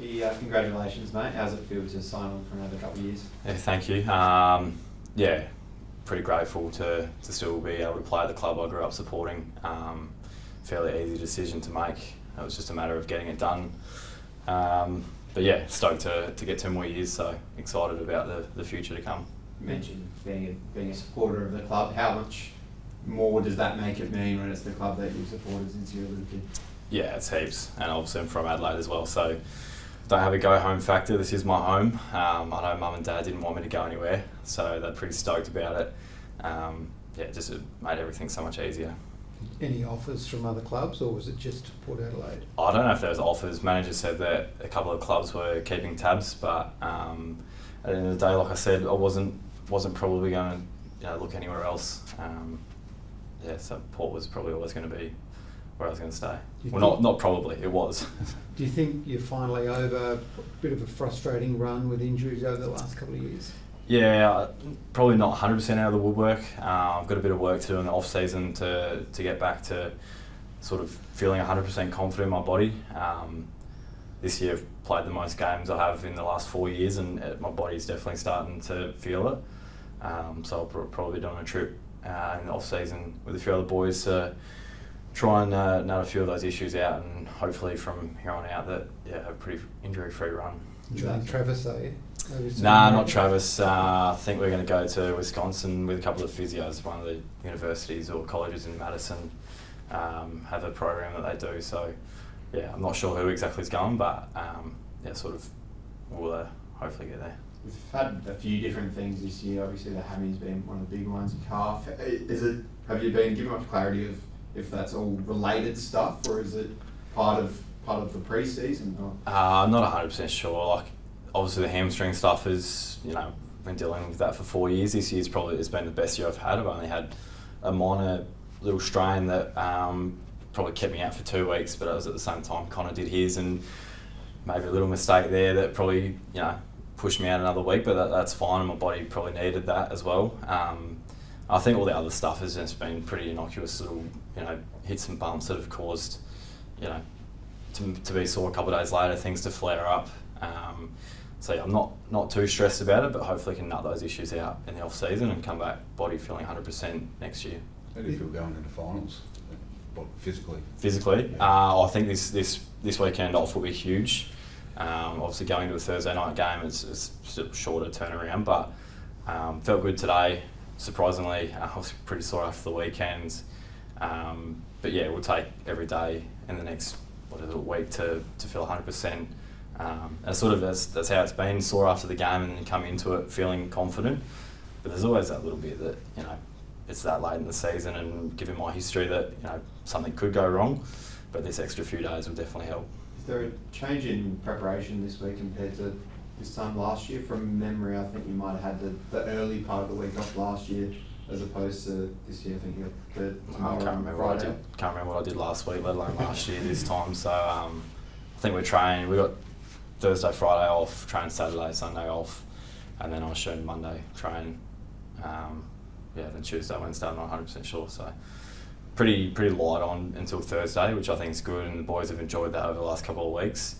Lachie, congratulations, mate. How's it feel to sign on for another couple of years? Yeah, thank you. Yeah, pretty grateful to still be able to play at the club I grew up supporting. Fairly easy decision to make. It was just a matter of getting it done. But yeah, stoked to get 2 more years, so excited about the future to come. You mentioned being a supporter of the club. How much more does that make it mean when it's the club that you've supported since you were a little kid? Yeah, it's heaps, and obviously I'm from Adelaide as well, so don't have a go-home factor. This is my home. I know Mum and Dad didn't want me to go anywhere, so they're pretty stoked about it. Yeah, just it made everything so much easier. Any offers from other clubs, or was it just Port Adelaide? I don't know if there was offers. Manager said that a couple of clubs were keeping tabs, but at the end of the day, like I said, I wasn't probably going to look anywhere else. Yeah, so Port was probably always going to be where I was going to stay. Well, not probably, it was. Do you think you're finally over a bit of a frustrating run with injuries over the last couple of years? Yeah, probably not 100% out of the woodwork. I've got a bit of work to do in the off-season to get back to sort of feeling 100% confident in my body. This year I've played the most games I have in the last 4 years, and my body's definitely starting to feel it. So I'll probably be doing a trip in the off-season with a few other boys to try and nut a few of those issues out, and hopefully from here on out that have a pretty injury-free run. Joining Travis, are you? Nah, not Travis. I think we're going to go to Wisconsin with a couple of physios. One of the universities or colleges in Madison have a program that they do. So, yeah, I'm not sure who exactly is going, but yeah, sort of we'll hopefully get there. We've had a few different things this year. Obviously, the hammy's been one of the big ones. Your calf. Have you been given much clarity of if that's all related stuff, or is it part of the pre-season? I'm not 100% sure. Like, obviously the hamstring stuff is, been dealing with that for 4 years. This year's probably it's been the best year I've had. I've only had a minor little strain that probably kept me out for 2 weeks, but it was at the same time Connor did his, and maybe a little mistake there that probably pushed me out another week, but that's fine, and my body probably needed that as well. I think all the other stuff has just been pretty innocuous little hits and bumps that have caused to be sore a couple of days later, things to flare up. So yeah, I'm not too stressed about it, but hopefully can nut those issues out in the off season and come back body feeling 100% next year. How do you feel going into finals, physically? Physically, yeah. I think this weekend off will be huge. Obviously going to a Thursday night game, it's still a shorter turnaround, but felt good today. Surprisingly, I was pretty sore after the weekend. But yeah, we'll take every day in the next week to feel 100%. And sort of that's how it's been, sore after the game and then come into it feeling confident. But there's always that little bit that, it's that late in the season, and given my history that, something could go wrong, but this extra few days will definitely help. Is there a change in preparation this week compared to this time last year? From memory, I think you might have had the early part of the week off last year as opposed to this year. I think you got I can't remember what I did last week, let alone last year this time. So I think we got Thursday, Friday off, train Saturday, Sunday off, and then I was shooting Monday, train, then Tuesday, Wednesday, I'm not 100% sure. So pretty light on until Thursday, which I think is good, and the boys have enjoyed that over the last couple of weeks.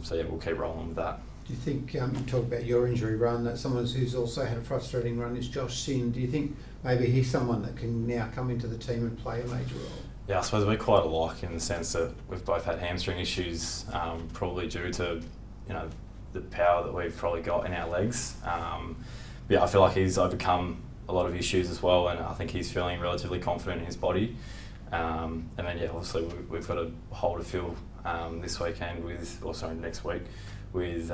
So yeah, we'll keep rolling with that. Do you think, you talk about your injury run, that someone who's also had a frustrating run is Josh Sin. Do you think maybe he's someone that can now come into the team and play a major role? Yeah, I suppose we're quite alike in the sense that we've both had hamstring issues, probably due to, the power that we've probably got in our legs. But yeah, I feel like he's overcome a lot of issues as well, and I think he's feeling relatively confident in his body. And then yeah, obviously we've got a hole to fill this weekend next week with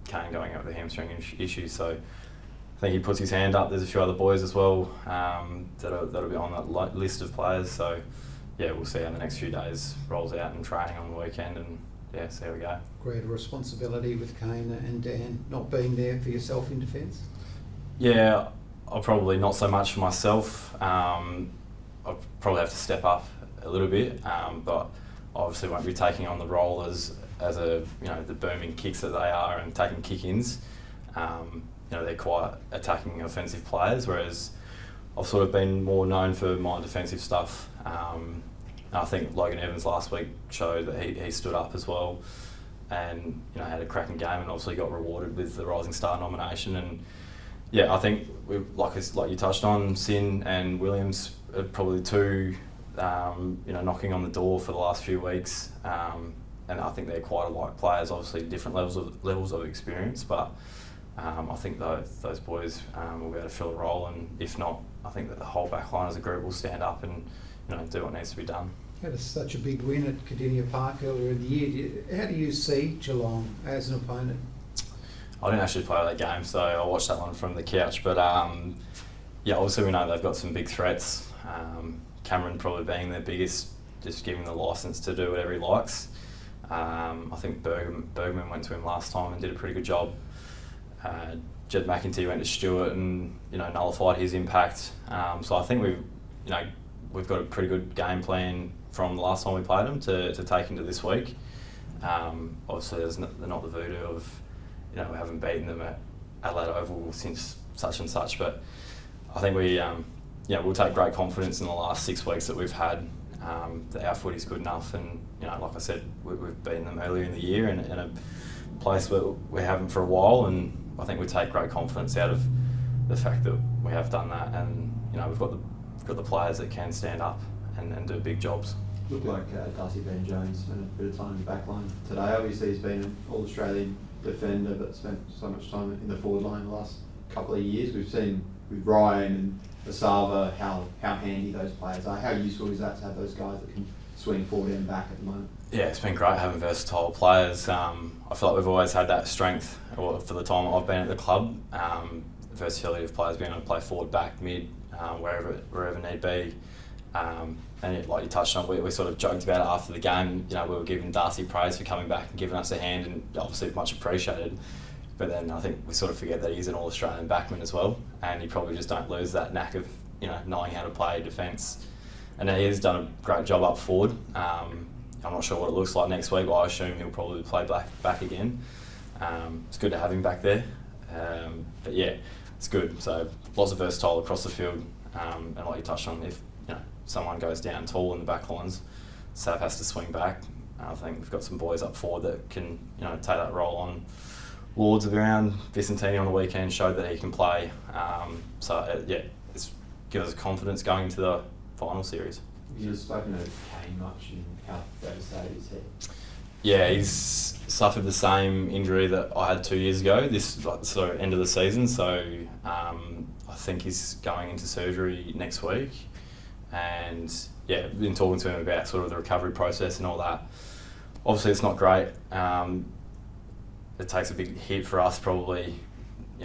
Kane going out with a hamstring issue. So I think he puts his hand up. There's a few other boys as well that'll be on that list of players. So yeah, we'll see how the next few days rolls out and training on the weekend, and yeah, see how we go. Greater responsibility with Kane and Dan not being there for yourself in defence? Yeah, I'll probably not so much for myself. I'll probably have to step up a little bit, but obviously won't be taking on the role as a the booming kicks that they are and taking kick-ins. They're quite attacking offensive players, whereas I've sort of been more known for my defensive stuff. I think Logan Evans last week showed that he stood up as well. and had a cracking game, and obviously got rewarded with the Rising Star nomination. And yeah, I think like you touched on, Sin and Williams are probably two knocking on the door for the last few weeks, and I think they're quite alike players, obviously different levels of experience, but I think those boys will be able to fill a role, and if not, I think that the whole back line as a group will stand up and do what needs to be done. Had such a big win at Cardinia Park earlier in the year. How do you see Geelong as an opponent? I didn't actually play that game, so I watched that one from the couch. But obviously we know they've got some big threats. Cameron probably being their biggest, just giving the licence to do whatever he likes. I think Bergman went to him last time and did a pretty good job. Jed McEntee went to Stewart and nullified his impact. So I think we've got a pretty good game plan from the last time we played them to take into this week. Obviously, they're not the voodoo of we haven't beaten them at Adelaide Oval since such and such, but I think we'll take great confidence in the last 6 weeks that we've had. That our footy's good enough, and like I said, we've beaten them earlier in the year in a place where we haven't for a while, and I think we take great confidence out of the fact that we have done that, and we've got the players that can stand up and do big jobs. Looked like Darcy Jones spent a bit of time in the back line today. Obviously, he's been an All-Australian defender, but spent so much time in the forward line the last couple of years. We've seen with Ryan and Asava how handy those players are. How useful is that to have those guys that can swing forward and back at the moment? Yeah, it's been great having versatile players. I feel like we've always had that strength for the time I've been at the club. Versatility of players being able to play forward, back, mid, wherever need be. And like you touched on, we sort of joked about it after the game. We were giving Darcy praise for coming back and giving us a hand, and obviously much appreciated. But then I think we sort of forget that he's an All-Australian backman as well, and you probably just don't lose that knack of knowing how to play defence. And he has done a great job up forward. I'm not sure what it looks like next week, but I assume he'll probably play back again. It's good to have him back there. But yeah, it's good. So lots of versatile across the field, and like you touched on, if someone goes down tall in the back lines, Sav has to swing back. I think we've got some boys up forward that can take that role on. Lords around, Vicentini on the weekend showed that he can play. It's gives us confidence going into the final series. You've spoken of Kane much and how devastated is he? Yeah, he's suffered the same injury that I had 2 years ago, end of the season, so I think he's going into surgery next week. And yeah, been talking to him about sort of the recovery process and all that. Obviously it's not great. It takes a big hit for us probably,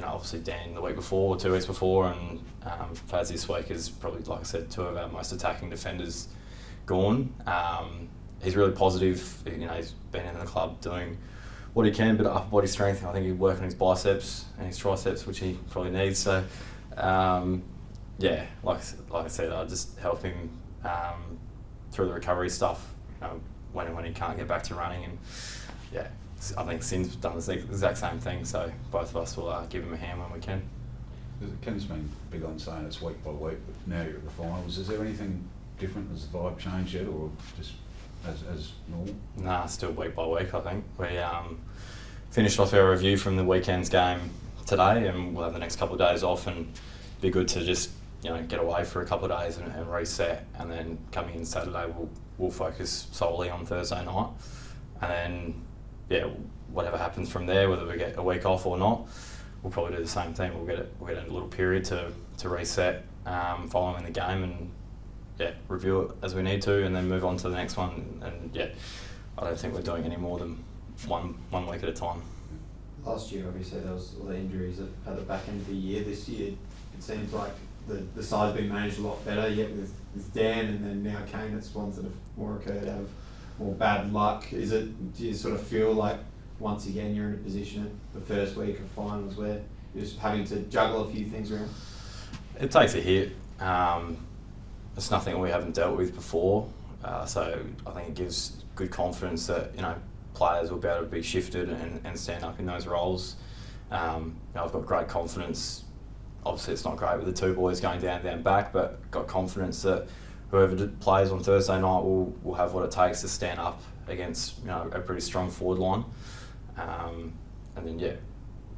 obviously Dan the week before or 2 weeks before, and Faz this week is probably, like I said, 2 of our most attacking defenders gone. He's really positive. He's been in the club doing what he can, but upper body strength. I think he's working his biceps and his triceps, which he probably needs. So, like I said, I just help him through the recovery stuff. When he can't get back to running, and yeah, I think Sin's done the exact same thing. So both of us will give him a hand when we can. Ken's been big on saying it's week by week, but now you're at the finals. Is there anything different? Has the vibe changed yet, or just as normal? Nah, still week by week. I think we finished off our review from the weekend's game today, and we'll have the next couple of days off, and be good to just get away for a couple of days and reset, and then coming in Saturday we'll focus solely on Thursday night, and then whatever happens from there, whether we get a week off or not, we'll probably do the same thing. We'll get a little period to reset following the game, and review it as we need to, and then move on to the next one. And I don't think we're doing any more than one week at a time. Last year, obviously, there was all the injuries at the back end of the year. This year, it seems like the side's been managed a lot better. Yet with Dan and then now Kane, it's ones that have more occurred out of more bad luck. Do you sort of feel like once again you're in a position at the first week of finals where you're just having to juggle a few things around? It takes a hit. It's nothing we haven't dealt with before, so I think it gives good confidence that players will be able to be shifted and stand up in those roles. I've got great confidence. Obviously it's not great with the two boys going down back, but got confidence that whoever plays on Thursday night will have what it takes to stand up against a pretty strong forward line, and then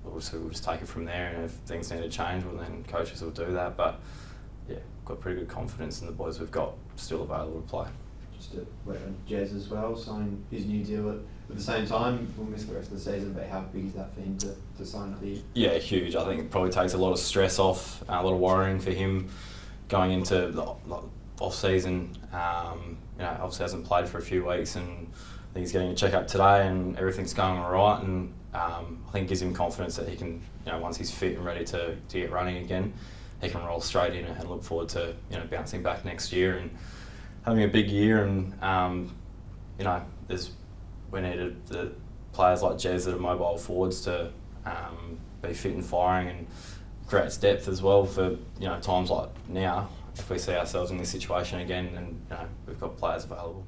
obviously we'll just take it from there, and if things need to change, well then coaches will do that. But yeah, got pretty good confidence in the boys we've got still available to play. Just to wait on Jez as well, signing his new deal at the same time. We'll miss the rest of the season, but how big is that for him to sign up the year? Yeah, huge. I think it probably takes a lot of stress off, a lot of worrying for him going into the off season. Obviously hasn't played for a few weeks, and I think he's getting a check-up today, and everything's going all right. And I think gives him confidence that he can, once he's fit and ready to get running again, he can roll straight in and look forward to bouncing back next year and having a big year. And we needed the players like Jez that are mobile forwards to be fit and firing, and creates depth as well for times like now. If we see ourselves in this situation again, and we've got players available.